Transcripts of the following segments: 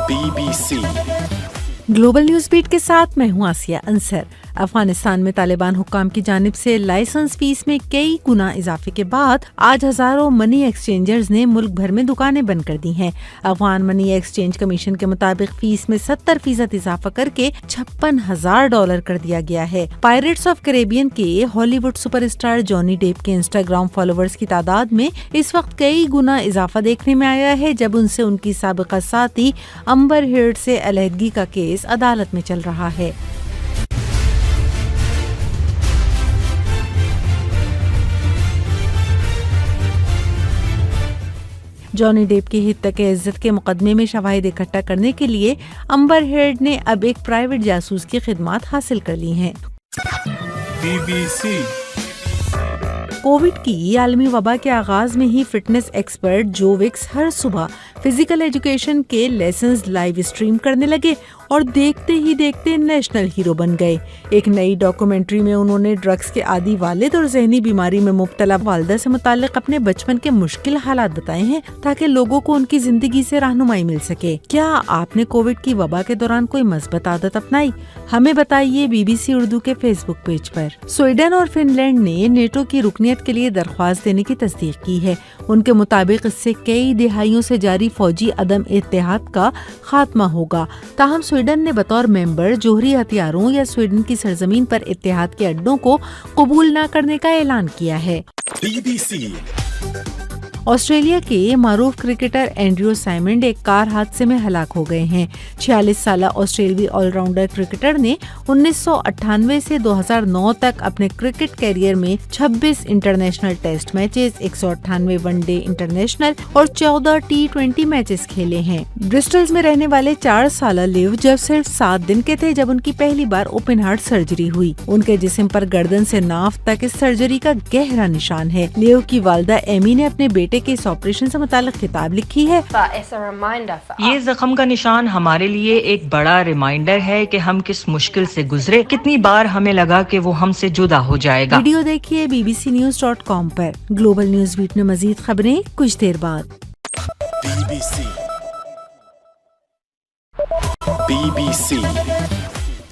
BBC global news beat के साथ मैं हूं आसिया अंसर। अफगानिस्तान में तालिबान हुक्काम की जानिब से लाइसेंस फीस में कई गुना इजाफे के बाद आज हजारों मनी एक्सचेंजर्स ने मुल्क भर में दुकानें बंद कर दी हैं। अफगान मनी एक्सचेंज कमीशन के मुताबिक फीस में 70% इजाफा करके $56,000 कर दिया गया है। पायरेट्स ऑफ कैरेबियन के हॉलीवुड सुपरस्टार जॉनी डेप के इंस्टाग्राम फॉलोवर्स की तादाद में इस वक्त कई गुना इजाफा देखने में आया है, जब उनसे उनकी साबिका साथी अम्बर हर्ड से अलहदगी का केस अदालत में चल रहा है। जॉनी डेप की हित्ते-ए-इज्जत के मुकदमे में शवाहिद इकट्ठा करने के लिए अम्बर हर्ड ने अब एक प्राइवेट जासूस की खिदमात हासिल कर ली हैं। BBC कोविड की आलमी वबा के आगाज में ही फिटनेस एक्सपर्ट जो विक्स हर सुबह फिजिकल एजुकेशन के लेसन्स लाइव स्ट्रीम करने लगे और देखते ही देखते नेशनल हीरो बन गए। एक नई डॉक्यूमेंट्री में उन्होंने ड्रग्स के आदी वालिद और ज़हनी बीमारी में मुब्तला वालिदा से मुताल्लिक अपने बचपन के मुश्किल हालात बताए हैं, ताकि लोगों को उनकी जिंदगी से रहनुमाई मिल सके। क्या आपने कोविड की वबा के दौरान कोई मस्बत आदत अपनाई? हमें बताइए BBC उर्दू के फेसबुक पेज पर। स्वीडन और फिनलैंड ने नेटो की रुकनियत के लिए दरख्वास्त देने की तस्दीक की है। उनके मुताबिक इससे कई दिहाइयों से जारी फौजी अदम इत्तेहाद का खात्मा होगा। ताहम स्वीडन ने बतौर मेंबर जोहरी हथियारों या स्वीडन की सरजमीन पर इत्तेहाद के अड्डों को कबूल न करने का ऐलान किया है। BBC ऑस्ट्रेलिया के मारूफ क्रिकेटर एंड्रयू साइमंड एक कार हादसे में हलाक हो गए हैं। 46 साला ऑस्ट्रेलियाई ऑलराउंडर क्रिकेटर ने 1998 से 2009 तक अपने क्रिकेट कैरियर में 26 international test matches, 198 one day international और 14 T20 मैचेस खेले हैं। ब्रिस्टल्स में रहने वाले 4 साला लिव जब सिर्फ 7 दिन के थे जब उनकी पहली बार ओपन हार्ट सर्जरी हुई। उनके जिस्म पर गर्दन से नाफ तक इस सर्जरी का गहरा निशान है। लिव की वालिदा एमी ने अपने बेटे के इस ऑपरेशन से मुताल्लिक किताब लिखी है। ये जख्म का निशान हमारे लिए एक बड़ा रिमाइंडर है कि हम किस मुश्किल से गुजरे। कितनी बार हमें लगा कि वो हमसे जुदा हो जाएगा। वीडियो देखिए bbcnews.com पर। ग्लोबल न्यूज बीट में मजीद खबरें कुछ देर बाद। BBC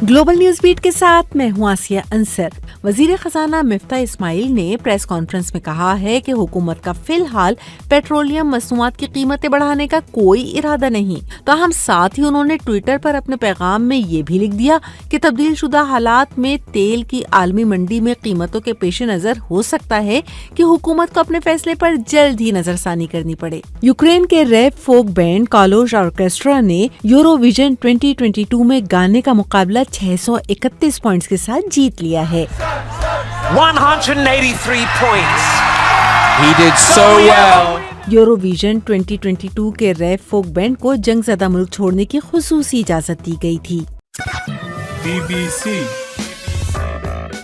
ग्लोबल न्यूज बीट के साथ मैं हूं आसिया अंसर। वजीर खजाना मिफ्ता इस्माइल ने प्रेस कॉन्फ्रेंस में कहा है कि हुकूमत का फिलहाल पेट्रोलियम मसनूआत की कीमतें बढ़ाने का कोई इरादा नहीं। ताहम साथ ही उन्होंने ट्विटर पर अपने पैगाम में ये भी लिख दिया कि तब्दील शुदा हालात में तेल की आलमी मंडी में कीमतों के पेश नजर हो सकता है कि हुकूमत को अपने फैसले पर जल्द ही नजरसानी करनी पड़े। यूक्रेन के रैप फोक बैंड कालोश ऑर्केस्ट्रा ने यूरोविजन 2022 में गाने का मुकाबला 631 पॉइंट्स के साथ जीत लिया है। 183 points. He did so well. Eurovision 2022 के रैप फोक बैंड को जंगज़दा मुल्क छोड़ने की खुसूसी इजाजत दी गई थी। BBC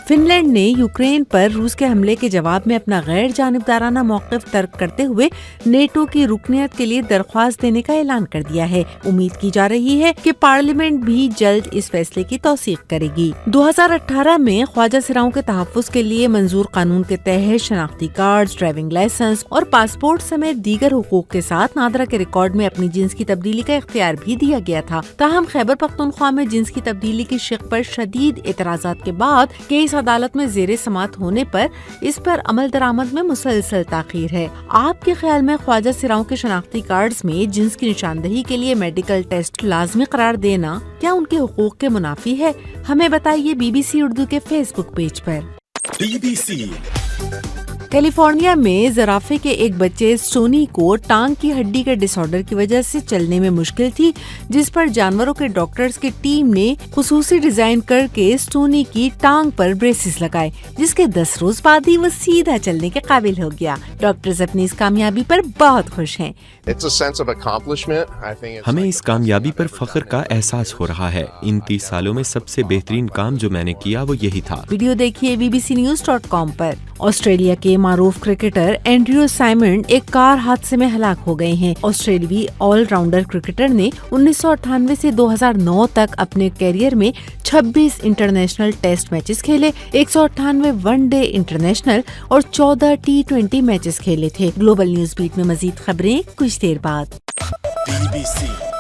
फिनलैंड ने यूक्रेन पर रूस के हमले के जवाब में अपना गैर जानिबदाराना मौक़िफ़ तर्क करते हुए नेटो की रुकनियत के लिए दरख्वास्त देने का ऐलान कर दिया है। उम्मीद की जा रही है कि पार्लियामेंट भी जल्द इस फैसले की तौसीक करेगी। 2018 में ख्वाजा सिराओं के तहफ़्फ़ुज़ के लिए मंजूर कानून के तहत शनाख्ती कार्ड, ड्राइविंग लाइसेंस और पासपोर्ट समेत दीगर हुकूक के साथ नादरा के रिकॉर्ड में अपनी जिन्स की तब्दीली का इख्तियार भी दिया गया था। ताहम खैबर पख्तूनख्वा में जिन्स की तब्दीली की शिक पर शदीद एतराज़ात के बाद केस अदालत में ज़ेरे समात होने पर इस पर अमल दरामद में मुसलसल ताख़ीर है। आपके ख्याल में ख्वाजा सिराओं के शनाख्ती कार्ड्स में जिन्स की निशानदही के लिए मेडिकल टेस्ट लाजमी करार देना क्या उनके हुकूक के मुनाफी है? हमें बताइए BBC उर्दू के फेसबुक पेज पर। BBC कैलिफोर्निया में ज़राफ़े के एक बच्चे स्टोनी को टांग की हड्डी के डिसऑर्डर की वजह से चलने में मुश्किल थी, जिस पर जानवरों के डॉक्टर्स की टीम ने खुसूसी डिजाइन करके स्टोनी की टांग पर ब्रेसेस लगाए, जिसके 10 रोज बाद ही वो सीधा चलने के काबिल हो गया। डॉक्टर्स अपनी इस कामयाबी पर बहुत खुश हैं। हमें इस कामयाबी पर फख्र का एहसास हो रहा है। इन 30 सालों में सबसे बेहतरीन काम जो मैंने किया वो यही था। वीडियो देखिए bbcnews.com पर। ऑस्ट्रेलिया के मारूफ क्रिकेटर एंड्रयू साइमंड एक कार हादसे में हलाक हो गए हैं। ऑस्ट्रेलियाई ऑलराउंडर क्रिकेटर ने 1998 से 2009 तक अपने कैरियर में 26 इंटरनेशनल टेस्ट मैचेस खेले, 198 वनडे इंटरनेशनल और 14 T20 मैचेस खेले थे। ग्लोबल न्यूज बीट में मजीद खबरें कुछ देर बाद। BBC